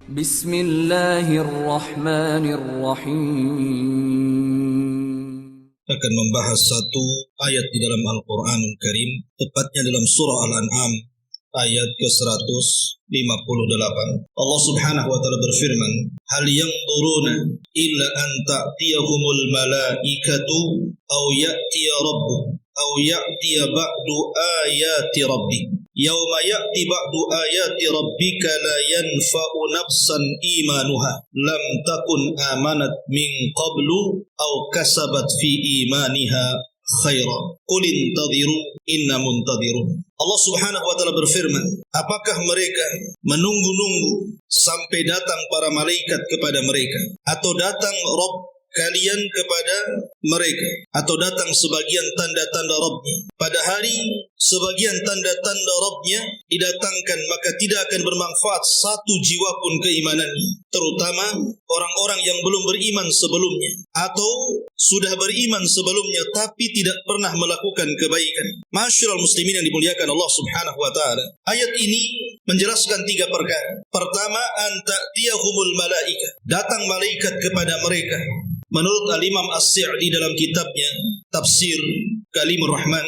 Bismillahirrahmanirrahim. Akan membahas satu ayat di dalam Al-Quranul Karim, tepatnya dalam surah Al-An'am ayat ke-158. Allah Subhanahu wa taala berfirman, "Hal yanzuruna illa an ta'tiyahumul malaikatu aw ya'tiya rabbuk aw ya'tiya ba'du ayati rabbik. Yauma ya'ti ba'du ayati rabbika la yanfa'u nafsan imanuha lam takun amanat min qablu aw kasabat fi imaniha khaira. Qul intadhiru inna muntadhirun." Allah Subhanahu wa taala berfirman, apakah mereka menunggu-nunggu sampai datang para malaikat kepada mereka, atau datang Rabb kalian kepada mereka, atau datang sebagian tanda-tanda Rabbnya? Pada hari sebagian tanda-tanda Rabbnya didatangkan, maka tidak akan bermanfaat satu jiwa pun keimanannya, terutama orang-orang yang belum beriman sebelumnya atau sudah beriman sebelumnya tapi tidak pernah melakukan kebaikan. Ma'asyiral muslimin yang dimuliakan Allah Subhanahu wa taala, ayat ini menjelaskan tiga perkara. Pertama, anta'tiyahumul malaika, datang malaikat kepada mereka. Menurut Al-Imam As-Sa'di dalam kitabnya Tafsir Kalimur Rahman,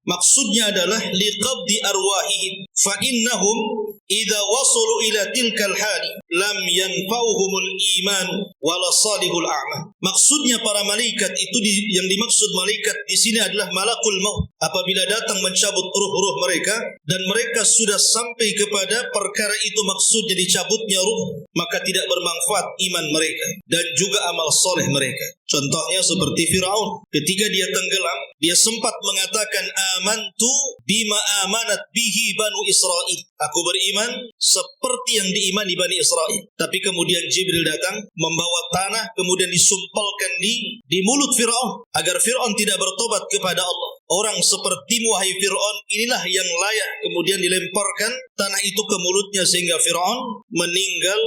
maksudnya adalah liqabdi arwahihim fa innahum idza wasalu ila tilkal hali lam yanfa'uhumul iman wala salihul a'mal. Maksudnya para malaikat itu yang dimaksud malaikat di sini adalah malakul maut. Apabila datang mencabut ruh-ruh mereka dan mereka sudah sampai kepada perkara itu, maksudnya dicabutnya ruh, maka tidak bermanfaat iman mereka dan juga amal soleh mereka. Contohnya seperti Firaun, ketika dia tenggelam, dia sempat mengatakan amantu bima amanat bihi banu Israel. Aku beriman seperti yang diimani Bani Israel. Tapi kemudian Jibril datang membawa tanah, kemudian disumpalkan di mulut Firaun agar Firaun tidak bertobat kepada Allah. Orang sepertimu wahai Firaun, inilah yang layak. Kemudian dilemparkan tanah itu ke mulutnya sehingga Firaun meninggal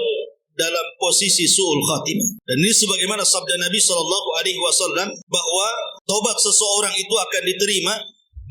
dalam posisi su'ul khatimah. Dan ini sebagaimana sabda Nabi SAW bahwa tobat seseorang itu akan diterima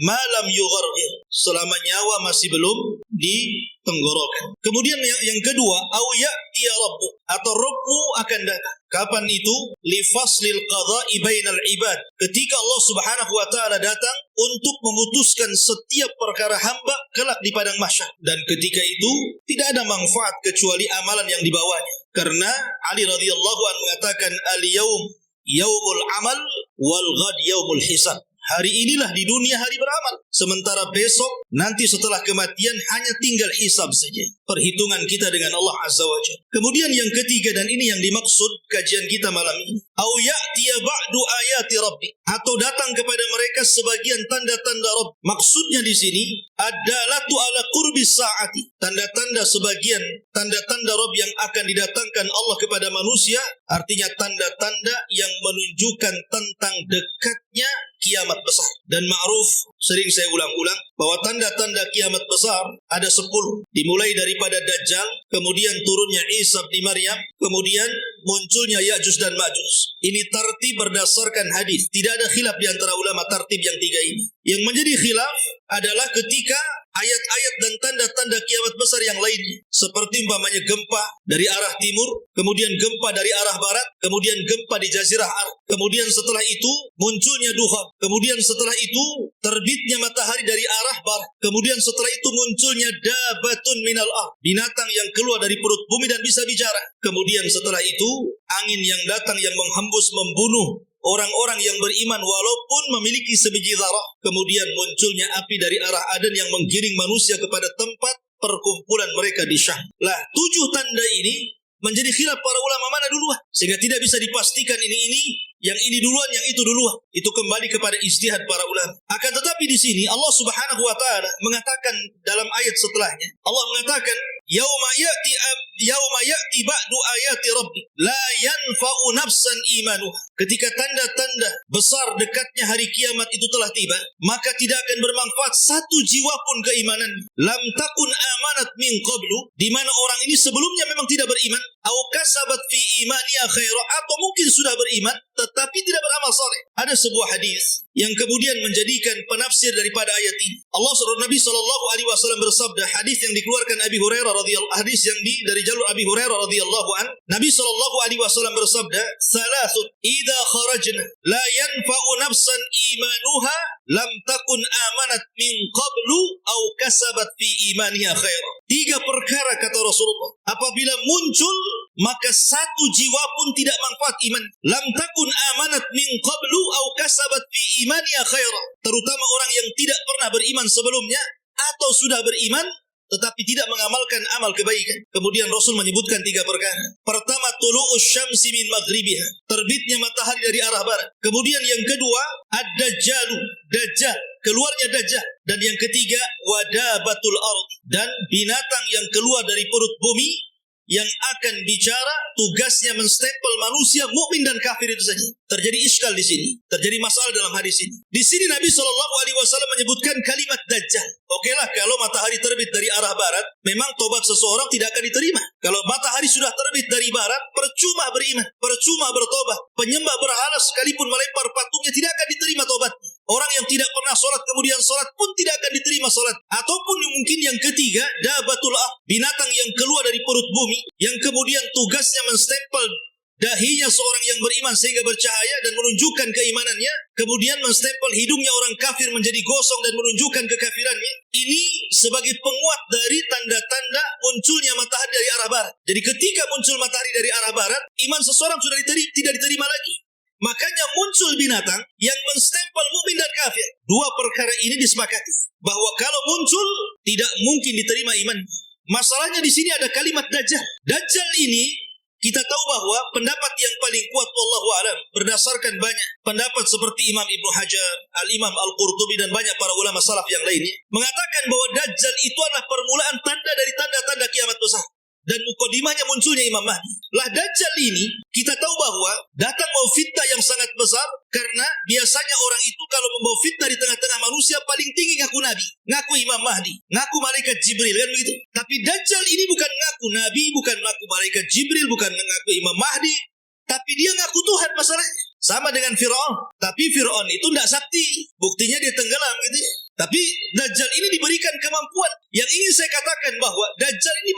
malam yugharghir, selama nyawa masih belum ditenggorokan. Kemudian yang kedua, au ya'ti rabbu, atau Rabbu akan datang. Kapan itu? Li faslil qada'i bainal ibad, ketika Allah Subhanahu wa taala datang untuk memutuskan setiap perkara hamba kelak di padang mahsyar. Dan ketika itu tidak ada manfaat kecuali amalan yang dibawanya. Karena Ali radhiyallahu anhu mengatakan, al-yaum yaumul amal wal ghad yaumul hisab. Hari inilah di dunia hari beramal, sementara besok nanti setelah kematian hanya tinggal hisab saja, perhitungan kita dengan Allah Azza wa Jalla. Kemudian yang ketiga, dan ini yang dimaksud kajian kita malam ini, au ya'tiya ba'du ayati rabbi, atau datang kepada mereka sebagian tanda-tanda Rabb. Maksudnya di sini adalatu ala qurbi saati, tanda-tanda sebagian tanda-tanda Rabb yang akan didatangkan Allah kepada manusia, artinya tanda-tanda yang menunjukkan tentang dekatnya kiamat besar. Dan ma'ruf, sering saya ulang-ulang, bahwa tanda-tanda kiamat besar ada 10. Dimulai daripada Dajjal, kemudian turunnya Isa bin Maryam, kemudian munculnya Ya'juj dan Ma'juj. Ini tartib berdasarkan hadis. Tidak ada khilaf di antara ulama tartib yang tiga ini. Yang menjadi khilaf adalah ketika ayat-ayat dan tanda-tanda kiamat besar yang lainnya, seperti umpamanya gempa dari arah timur, kemudian gempa dari arah barat, kemudian gempa di Jazirah Arab, kemudian setelah itu munculnya duha, kemudian setelah itu terbitnya matahari dari arah barat, kemudian setelah itu munculnya dabatun minal ard, binatang yang keluar dari perut bumi dan bisa bicara, kemudian setelah itu angin yang datang yang menghembus membunuh orang-orang yang beriman walaupun memiliki sebiji zarah. Kemudian munculnya api dari arah Aden yang menggiring manusia kepada tempat perkumpulan mereka di Syam. Lah, 7 tanda ini menjadi khilaf para ulama mana duluan, sehingga tidak bisa dipastikan ini yang ini duluan, yang itu duluan. Itu kembali kepada ijtihad para ulama. Akan tetapi di sini Allah Subhanahu wa taala mengatakan dalam ayat setelahnya, Allah mengatakan yauma ya'ti ba'du ayati rabbi la yanfa'u nafsan imanuha. Ketika tanda-tanda besar dekatnya hari kiamat itu telah tiba, maka tidak akan bermanfaat satu jiwa pun keimanan. Lam takun amanat min qablu, di mana orang ini sebelumnya memang tidak beriman, au kasabat fi imaniha khaira, atau mungkin sudah beriman tetapi tidak beramal saleh. Ada sebuah hadis yang kemudian menjadikan penafsir daripada ayat ini. Nabi sallallahu alaihi wasallam bersabda, hadis yang dikeluarkan Abi Hurairah radhiyallahu dari jalur Abi Hurairah radhiyallahu an, Nabi sallallahu alaihi wasallam bersabda, "Salasun idza kharajna la yanfa'u nafsan imanuha lam takun amanat min qablu aw kasabat fi imaniha khaira." 3 perkara kata Rasulullah, apabila muncul maka satu jiwa pun tidak manfaat iman. Lam takun amanat min qablu aw kasabat fi imaniha khaira. Terutama orang yang tidak pernah beriman sebelumnya atau sudah beriman tetapi tidak mengamalkan amal kebaikan. Kemudian Rasul menyebutkan 3 perkara. Pertama, tulu'us syamsi min maghribiha, terbitnya matahari dari arah barat. Kemudian yang kedua, ad-dajjalu, dajjal, keluarnya dajjal. Dan yang ketiga, wadabatul ard, dan binatang yang keluar dari perut bumi yang akan bicara, tugasnya menstempel manusia mukmin dan kafir itu saja. Terjadi iskal di sini, terjadi masalah dalam hadis ini. Di sini Nabi Shallallahu Alaihi Wasallam menyebutkan kalimat dajjal. Okelah, kalau matahari terbit dari arah barat, memang tobat seseorang tidak akan diterima. Kalau matahari sudah terbit dari barat, percuma beriman, percuma bertobat. Penyembah berhala sekalipun melempar patungnya tidak akan diterima tobat. Orang yang tidak pernah sholat kemudian sholat pun tidak akan diterima sholat. Ataupun mungkin yang ketiga, dabatul ah, binatang yang keluar dari perut bumi, yang kemudian tugasnya menstempel dahinya seorang yang beriman sehingga bercahaya dan menunjukkan keimanannya, kemudian menstempel hidungnya orang kafir menjadi gosong dan menunjukkan kekafirannya. Ini sebagai penguat dari tanda-tanda munculnya matahari dari arah barat. Jadi ketika muncul matahari dari arah barat, iman seseorang sudah tidak diterima lagi. Makanya muncul binatang yang menstempel mukmin dan kafir. 2 perkara ini disepakati bahwa kalau muncul tidak mungkin diterima iman. Masalahnya di sini ada kalimat dajjal. Dajjal ini kita tahu bahwa pendapat yang paling kuat wallahu a'lam berdasarkan banyak pendapat seperti Imam Ibnu Hajar, Al-Imam Al-Qurtubi dan banyak para ulama salaf yang lainnya mengatakan bahwa dajjal itu adalah permulaan tanda dari tanda-tanda kiamat besar. Dan mukadimahnya munculnya Imam Mahdi. Lah dajjal ini kita tahu bahwa datang mau fitnah yang sangat besar, karena biasanya orang itu kalau membawa fitnah di tengah-tengah manusia paling tinggi ngaku nabi, ngaku Imam Mahdi, ngaku malaikat Jibril, kan begitu. Tapi dajjal ini bukan ngaku nabi, bukan ngaku malaikat Jibril, bukan ngaku Imam Mahdi, tapi dia ngaku Tuhan masalahnya. Sama dengan Fir'aun. Tapi Fir'aun itu tidak sakti, buktinya dia tenggelam gitu ya. Tapi Dajjal ini diberikan kemampuan. Yang ingin saya katakan bahwa Dajjal ini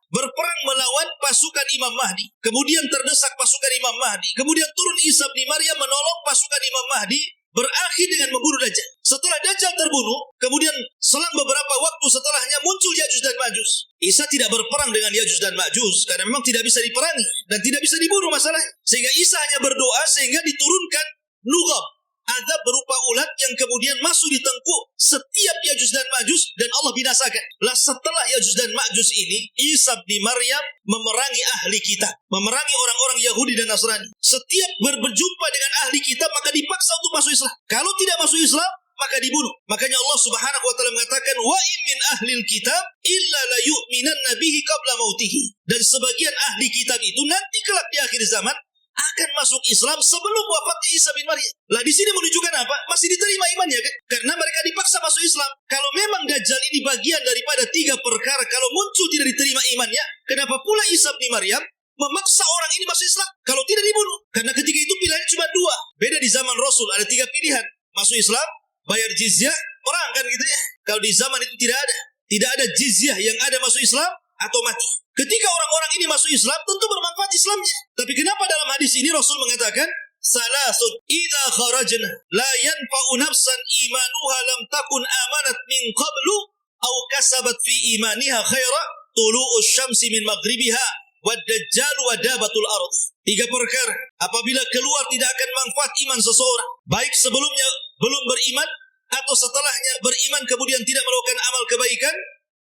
berperang melawan pasukan Imam Mahdi. Kemudian terdesak pasukan Imam Mahdi. Kemudian turun Isa bin Maryam menolong pasukan Imam Mahdi. Berakhir dengan membunuh Dajjal. Setelah Dajjal terbunuh, kemudian selang beberapa waktu setelahnya muncul Ya'juj dan Ma'juj. Isa tidak berperang dengan Ya'juj dan Ma'juj karena memang tidak bisa diperangi dan tidak bisa dibunuh masalahnya. Sehingga Isa hanya berdoa sehingga diturunkan lugab, azab berupa ulat yang kemudian masuk di tengkuk setiap Ya'juj dan Ma'juj dan Allah binasakan. Lah setelah Ya'juj dan Ma'juj ini, Isa bin Maryam memerangi ahli kitab, memerangi orang-orang Yahudi dan Nasrani. Setiap berjumpa dengan ahli kitab maka dipaksa untuk masuk Islam. Kalau tidak masuk Islam maka dibunuh. Makanya Allah Subhanahu wa taala mengatakan wa in min ahlil kitab illa la yu'minanna bihi qabla mautihi. Dan sebagian ahli kitab itu nanti kelak di akhir zaman akan masuk Islam sebelum wafatnya Isa bin Maryam. Lah di sini menunjukkan apa? Masih diterima imannya kan? Karena mereka dipaksa masuk Islam. Kalau memang Dajjal ini bagian daripada 3 perkara, kalau muncul tidak diterima imannya, kenapa pula Isa bin Maryam memaksa orang ini masuk Islam kalau tidak dibunuh? Karena ketika itu pilihannya cuma 2. Beda di zaman Rasul ada 3 pilihan. Masuk Islam, bayar jizyah, perang kan gitu ya. Kalau di zaman itu tidak ada. Tidak ada jizyah, yang ada masuk Islam atau mati. Ketika orang-orang ini masuk Islam, tentu bermanfaat Islamnya. Tapi kenapa dalam hadis ini Rasul mengatakan, salasun idza kharajna la yanfa'u nafsan imanuha lam takun amanat min qablu aw kasabat fi imaniha khaira tulu'us syamsi min maghribiha wad dajjal wadabatul ard. 3 perkara apabila keluar tidak akan manfaat iman seseorang, baik sebelumnya belum beriman atau setelahnya beriman kemudian tidak melakukan amal kebaikan.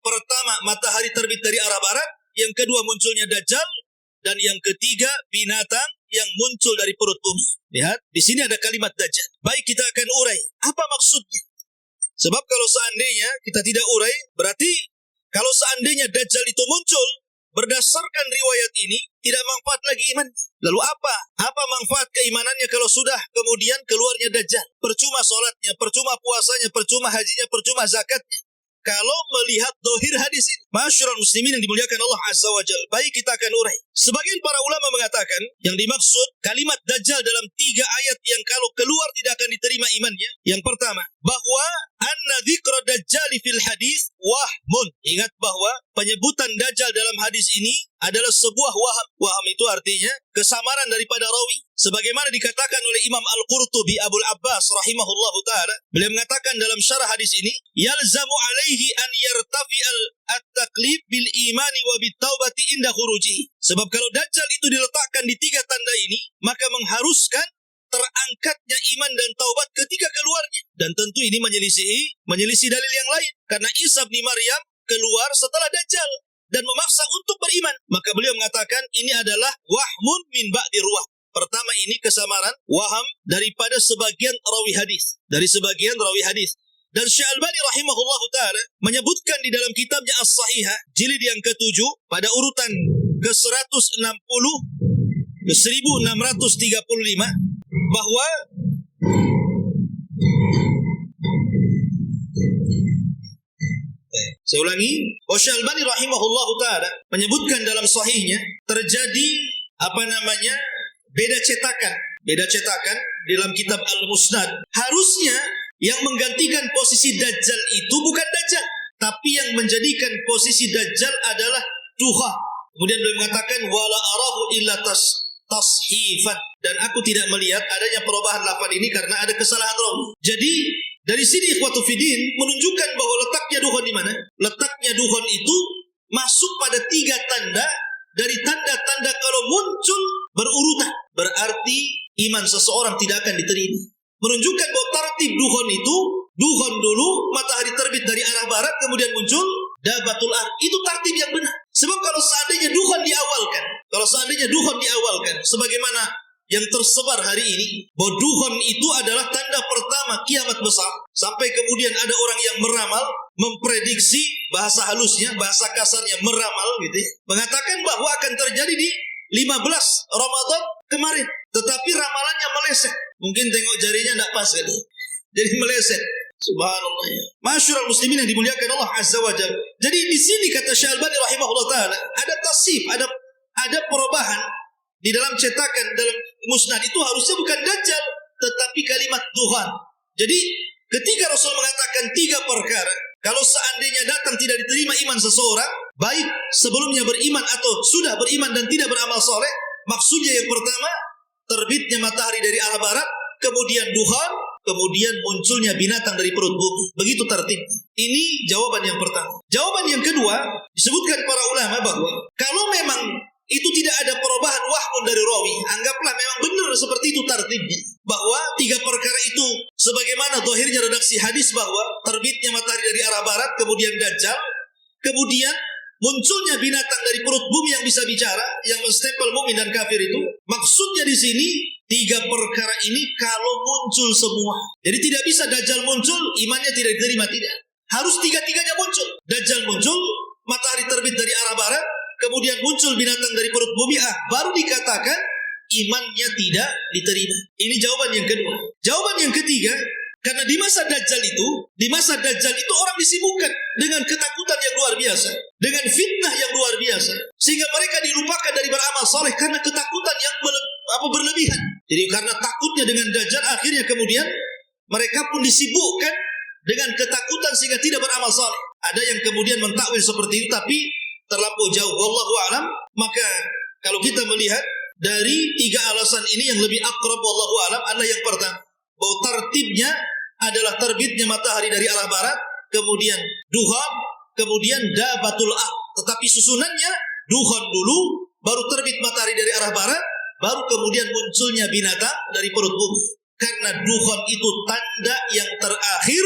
Pertama, matahari terbit dari arah barat. Yang kedua, munculnya Dajjal. Dan yang ketiga, binatang yang muncul dari perut bumi. Lihat, di sini ada kalimat Dajjal. Baik, kita akan urai. Apa maksudnya? Sebab kalau seandainya kita tidak urai, berarti kalau seandainya Dajjal itu muncul, berdasarkan riwayat ini, tidak manfaat lagi iman. Lalu apa? Apa manfaat keimanannya kalau sudah kemudian keluarnya Dajjal? Percuma sholatnya, percuma puasanya, percuma hajinya, percuma zakatnya. Kalau melihat dohir hadis ini. Ma'asyiral muslimin yang dimuliakan Allah Azza wa Jalla, baik kita akan urai. Sebagian para ulama mengatakan yang dimaksud kalimat Dajjal dalam 3 ayat yang kalau keluar tidak akan diterima imannya. Yang pertama, bahwa anna dzikra Dajjal fil hadis wahmun. Ingat bahwa penyebutan Dajjal dalam hadis ini adalah sebuah waham. Waham itu artinya kesamaran daripada rawi. Sebagaimana dikatakan oleh Imam Al-Qurtubi Abul Abbas rahimahullahu ta'ala. Beliau mengatakan dalam syarah hadis ini, yalzamu alaihi an yartafi'al at-taqlib bil imani wa bit taubati inda khuruji. Sebab kalau Dajjal itu diletakkan di 3 tanda ini, maka mengharuskan terangkatnya iman dan taubat ketika keluarnya. Dan tentu ini menyelisih dalil yang lain. Karena Isa bin Maryam keluar setelah Dajjal dan memaksa untuk beriman. Maka beliau mengatakan ini adalah wahmun min ba'di ruwah. Pertama ini kesamaran, waham daripada sebagian rawi hadis. Dan Syekh Albani rahimahullahu ta'ala menyebutkan di dalam kitabnya As-Sahihah, jilid yang ke-7, pada urutan ke-160, ke-1635, bahwa saya ulangi, Syekh Albani rahimahullahu ta'ala menyebutkan dalam sahihnya terjadi beda cetakan dalam kitab Al-Musnad. Harusnya yang menggantikan posisi Dajjal itu bukan Dajjal, tapi yang menjadikan posisi Dajjal adalah Duha. Kemudian beliau mengatakan wala arahu illa tashifan, dan aku tidak melihat adanya perubahan lafaz ini karena ada kesalahan rawi. Jadi dari sini ikhwatu fiddin menunjukkan bahwa letaknya dukhon di mana? Letaknya dukhon itu masuk pada 3 tanda dari tanda-tanda kalau muncul berurutan. Berarti iman seseorang tidak akan diterima. Menunjukkan bahwa tartib dukhon itu, dukhon dulu, matahari terbit dari arah barat, kemudian muncul dabatul ar. Itu tartib yang benar. Sebab kalau seandainya dukhon diawalkan, sebagaimana yang tersebar hari ini, bahwa dukhon itu adalah tanda pertama kiamat besar, sampai kemudian ada orang yang meramal, memprediksi, bahasa halusnya, bahasa kasarnya meramal gitu ya, mengatakan bahwa akan terjadi di 15 Ramadan kemarin, tetapi ramalannya meleset. Mungkin tengok jarinya tidak pas kan, jadi meleset. Subhanallah ya. Ma'asyiral muslimin yang dimuliakan Allah Azza wa Jalla. Jadi di sini kata Syekh Albani rahimahullah taala, ada tasif, ada perubahan di dalam cetakan dalam musnad itu harusnya bukan Dajjal tetapi kalimat Tuhan. Jadi ketika Rasul mengatakan 3 perkara, kalau seandainya datang tidak diterima iman seseorang, baik sebelumnya beriman atau sudah beriman dan tidak beramal soleh, maksudnya yang pertama terbitnya matahari dari arah barat, kemudian duhan, kemudian munculnya binatang dari perut bumi. Begitu tertib. Ini jawaban yang pertama. Jawaban yang kedua, disebutkan para ulama bahwa kalau memang itu tidak ada perubahan wahmun dari rawi, anggaplah memang benar seperti itu tertibnya, bahwa 3 perkara itu sebagaimana zahirnya redaksi hadis bahwa terbitnya matahari dari arah barat, kemudian Dajjal, kemudian munculnya binatang dari perut bumi yang bisa bicara, yang menstempel mukmin dan kafir itu. Maksudnya di sini 3 perkara ini kalau muncul semua. Jadi tidak bisa Dajjal muncul, imannya tidak diterima, tidak. Harus 3-tiganya muncul. Dajjal muncul, matahari terbit dari arah barat, kemudian muncul binatang dari perut bumi, baru dikatakan imannya tidak diterima. Ini jawaban yang kedua. Jawaban yang ketiga, karena di masa Dajjal itu orang disibukkan dengan ketakutan yang luar biasa, dengan fitnah yang luar biasa, sehingga mereka dilupakan dari beramal soleh karena ketakutan yang berlebihan. Jadi karena takutnya dengan Dajjal, akhirnya kemudian mereka pun disibukkan dengan ketakutan sehingga tidak beramal soleh. Ada yang kemudian mentakwil seperti itu, tapi terlampau jauh. Wallahu a'lam. Maka kalau kita melihat dari 3 alasan ini, yang lebih akrab wallahu a'lam adalah yang pertama, bahwa tertibnya adalah terbitnya matahari dari arah barat, kemudian duhan, kemudian dabatul ar. Tetapi susunannya duhan dulu, baru terbit matahari dari arah barat, baru kemudian munculnya binatang dari perut bumi. Karena duhan itu tanda yang terakhir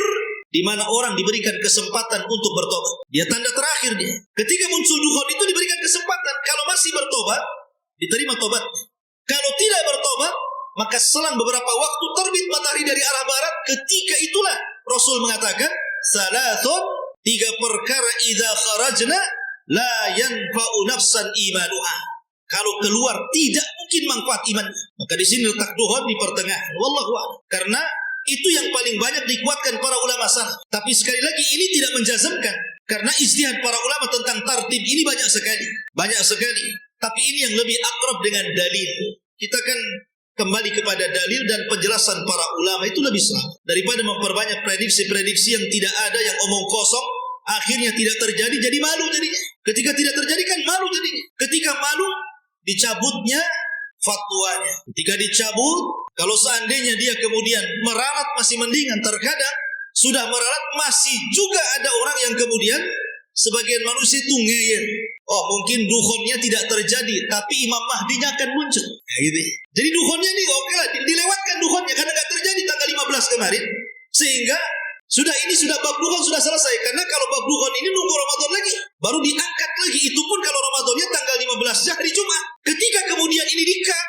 di mana orang diberikan kesempatan untuk bertobat. Dia tanda terakhir dia. Ketika muncul dukhon itu diberikan kesempatan. Kalau masih bertobat, diterima tobatnya. Kalau tidak bertobat, maka selang beberapa waktu terbit matahari dari arah barat. Ketika itulah Rasul mengatakan, salasun, 3 perkara idza kharajna la yanfa'u nafsan imanuha. Kalau keluar tidak mungkin manfaat iman. Maka di sini letak dukhon di pertengahan. Wallahu a'lam. Karena itu yang paling banyak dikuatkan para ulama salaf. Tapi sekali lagi ini tidak menjazmkan. Karena ijtihad para ulama tentang tartib ini banyak sekali. Banyak sekali. Tapi ini yang lebih akrab dengan dalil. Kita kan kembali kepada dalil dan penjelasan para ulama itu lebih selamat. Daripada memperbanyak prediksi-prediksi yang tidak ada, yang omong kosong, akhirnya tidak terjadi, jadi malu jadinya. Ketika tidak terjadi kan malu jadinya. Ketika malu, dicabutnya fatwanya. Ketika dicabut, kalau seandainya dia kemudian meralat masih mendingan. Terkadang sudah meralat masih juga ada orang yang kemudian sebagian manusia itu ngeyel. Oh mungkin dukhonnya tidak terjadi, tapi Imam Mahdinya akan muncul. Nah, gitu. Jadi dukhonnya ini oke lah, dilewatkan dukhonnya karena nggak terjadi tanggal 15 kemarin. Sehingga sudah bab dukhon sudah selesai. Karena kalau bab dukhon ini nunggu Ramadan lagi, baru diangkat lagi. Itu pun kalau Ramadannya tanggal 15 hari Jumat. Ketika kemudian ini dikat,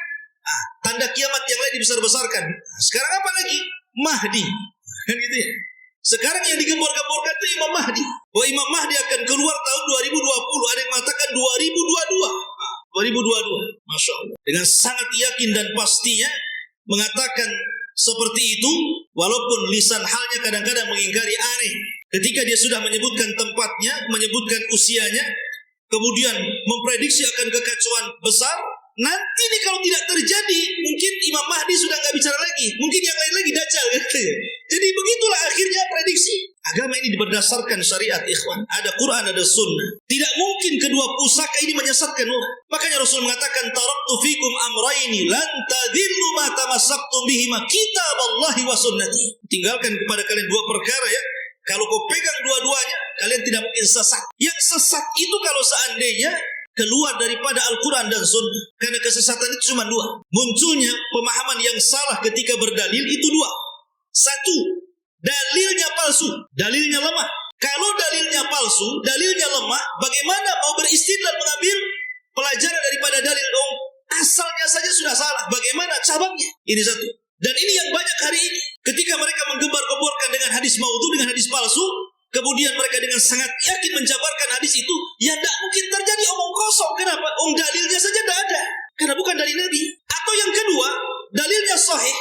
tanda kiamat yang lain dibesar-besarkan. Sekarang apa lagi? Mahdi. Kan gitu ya. Sekarang yang digembor-gemborkan itu Imam Mahdi. Bahwa Imam Mahdi akan keluar tahun 2020. Ada yang mengatakan 2022. 2022. Masya Allah. Dengan sangat yakin dan pastinya mengatakan seperti itu. Walaupun lisan halnya kadang-kadang mengingkari aneh. Ketika dia sudah menyebutkan tempatnya, menyebutkan usianya, kemudian memprediksi akan kekacauan besar. Nanti nih kalau tidak terjadi, mungkin Imam Mahdi sudah nggak bicara lagi. Mungkin yang lain lagi Dajjal. Jadi begitulah akhirnya prediksi. Agama ini berdasarkan syariat, ikhwan. Ada Quran, ada sunnah. Tidak mungkin kedua pusaka ini menyesatkan orang. Makanya Rasul mengatakan, taraktu fikum amraini lan tadillu ma tamassaktum bihima kitaballahi wa sunnati. Tinggalkan kepada kalian dua perkara ya. Kalau kau pegang dua-duanya, kalian tidak mungkin sesat. Yang sesat itu kalau seandainya keluar daripada Al-Quran dan Sunnah. Karena kesesatan itu cuma dua. Munculnya pemahaman yang salah ketika berdalil itu dua. Satu, dalilnya palsu, dalilnya lemah. Kalau dalilnya palsu, dalilnya lemah, bagaimana mau beristidlal mengambil pelajaran daripada dalil? Oh, asalnya saja sudah salah. Bagaimana cabangnya? Ini satu. Dan ini yang banyak hari ini. Ketika mereka menggembar-gemborkan dengan hadis maudhu, dengan hadis palsu, kemudian mereka dengan sangat yakin menjabarkan hadis itu, ya tidak mungkin terjadi omong kosong. Kenapa? Dalilnya saja tidak ada. Karena bukan dari Nabi. Atau yang kedua, dalilnya sahih,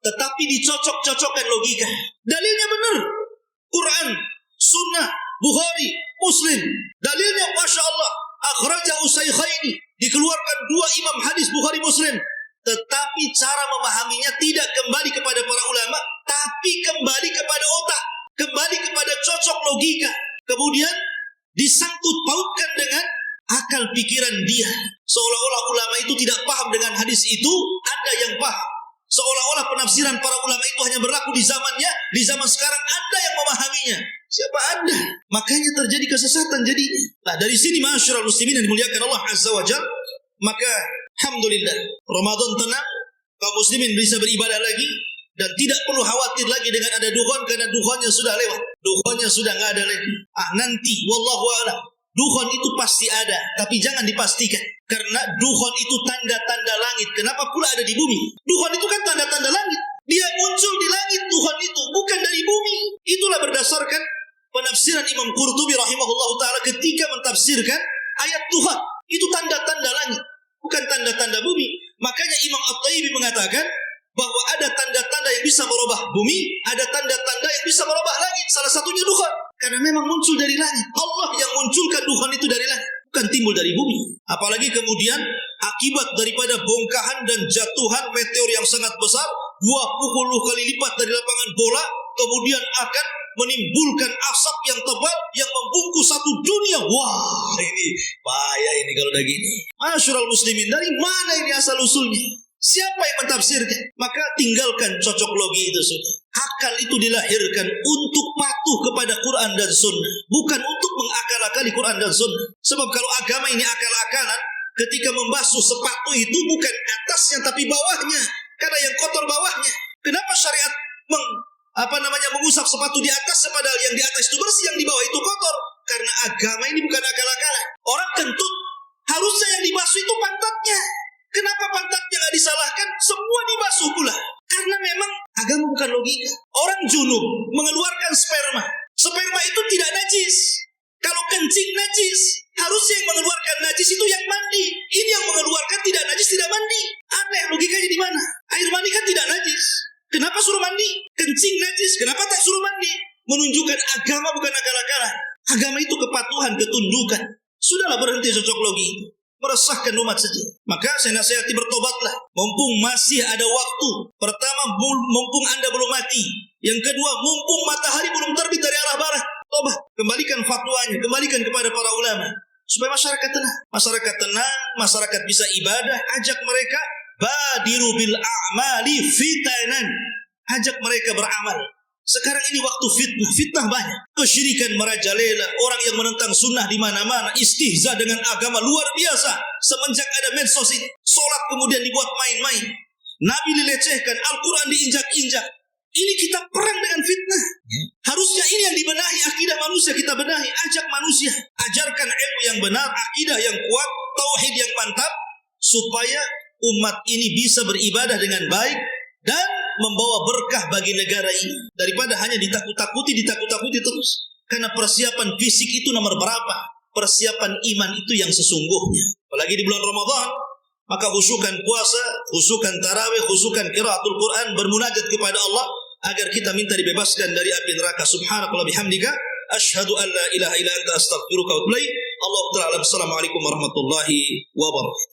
tetapi dicocok-cocokkan logika. Dalilnya benar. Quran, Sunnah, Bukhari, Muslim. Dalilnya Masya Allah. Akhrajahu Shaykhaini. Dikeluarkan dua imam hadis Bukhari Muslim. Tetapi cara memahaminya tidak kembali kepada para ulama, tapi kembali kepada otak. Kembali kepada cocok logika. Kemudian disangkut pautkan dengan akal pikiran dia. Seolah-olah ulama itu tidak paham dengan hadis itu, ada yang paham. Seolah-olah penafsiran para ulama itu hanya berlaku di zamannya, di zaman sekarang ada yang memahaminya. Siapa Anda? Makanya terjadi kesesatan jadinya. Nah dari sini ma'asyiral muslimin yang dimuliakan Allah Azza wa Jalla, maka alhamdulillah Ramadan tenang, kaum muslimin bisa beribadah lagi. Dan tidak perlu khawatir lagi dengan ada dukhon, karena dukhonnya sudah lewat. Dukhonnya sudah nggak ada lagi. Nanti, wallahu a'lam. Dukhon itu pasti ada, tapi jangan dipastikan. Karena dukhon itu tanda-tanda langit. Kenapa pula ada di bumi? Dukhon itu kan tanda-tanda langit. Dia muncul di langit, dukhon itu. Bukan dari bumi. Itulah berdasarkan penafsiran Imam Qurtubi rahimahullah ta'ala ketika mentafsirkan ayat dukhon. Itu tanda-tanda langit. Bukan tanda-tanda bumi. Makanya Imam At-Tayyibi mengatakan, bahwa ada tanda-tanda yang bisa merubah bumi, ada tanda-tanda yang bisa merubah langit. Salah satunya dukhon. Karena memang muncul dari langit. Allah yang munculkan dukhon itu dari langit, bukan timbul dari bumi. Apalagi kemudian akibat daripada bongkahan dan jatuhan meteor yang sangat besar, 20 kali lipat dari lapangan bola, kemudian akan menimbulkan asap yang tebal yang membungkus satu dunia. Wah, ini bahaya ini kalau udah gini. Ma'asyiral muslimin, dari mana ini asal usulnya? Siapa yang mentafsirkan? Maka tinggalkan cocok logi itu sudah. Akal itu dilahirkan untuk patuh kepada Quran dan Sunnah, bukan untuk mengakal-akali Quran dan Sunnah. Sebab kalau agama ini akal-akalan, ketika membasuh sepatu itu bukan atasnya tapi bawahnya, karena yang kotor bawahnya. Kenapa syariat mengusap sepatu di atas, padahal yang di atas itu bersih, yang di bawah itu kotor? Karena agama ini bukan akal-akalan. Orang kentut, harusnya yang dibasuh itu pantatnya. Kenapa pantatnya nggak disalahkan? Semua dibasuh pula. Karena memang agama bukan logika. Orang junub mengeluarkan sperma. Sperma itu tidak najis. Kalau kencing najis, harusnya yang mengeluarkan najis itu yang mandi. Ini yang mengeluarkan tidak najis, tidak mandi. Aneh, logikanya di mana? Air mandi kan tidak najis. Kenapa suruh mandi? Kencing najis, kenapa tak suruh mandi? Menunjukkan agama bukan akal-akalan. Agama itu ketundukan. Sudahlah, berhenti cocok logi itu, meresahkan umat saja. Maka saya nasihati, bertobatlah mumpung masih ada waktu. Pertama, mumpung Anda belum mati. Yang kedua, mumpung matahari belum terbit dari arah barat. Tobat, kembalikan fatwanya, kembalikan kepada para ulama supaya masyarakat tenang. Masyarakat tenang, masyarakat bisa ibadah. Ajak mereka, badiru bil a'mali fitanan. Ajak mereka beramal. Sekarang ini waktu fitnah, fitnah banyak. Kesyirikan merajalela, orang yang menentang sunnah di mana-mana, istihza dengan agama luar biasa. Semenjak ada medsos ini, sholat kemudian dibuat main-main, Nabi dilecehkan, Al-Quran diinjak-injak. Ini kita perang dengan fitnah. Harusnya ini yang dibenahi, akidah manusia kita benahi. Ajak manusia, ajarkan ilmu yang benar, akidah yang kuat, tauhid yang mantap, supaya umat ini bisa beribadah dengan baik dan membawa berkah bagi negara ini, daripada hanya ditakut-takuti terus. Karena persiapan fisik itu nomor berapa? Persiapan iman itu yang sesungguhnya. Apalagi di bulan Ramadan, maka khusyukan puasa, khusyukan tarawih, khusyukan qiraatul Quran, bermunajat kepada Allah agar kita minta dibebaskan dari api neraka. Subhanakallah bihamdika, asyhadu an la ilaha illa anta, astaghfiruka wa atubu ilaik. Allahu ta'ala. Assalamualaikum warahmatullahi wabarakatuh.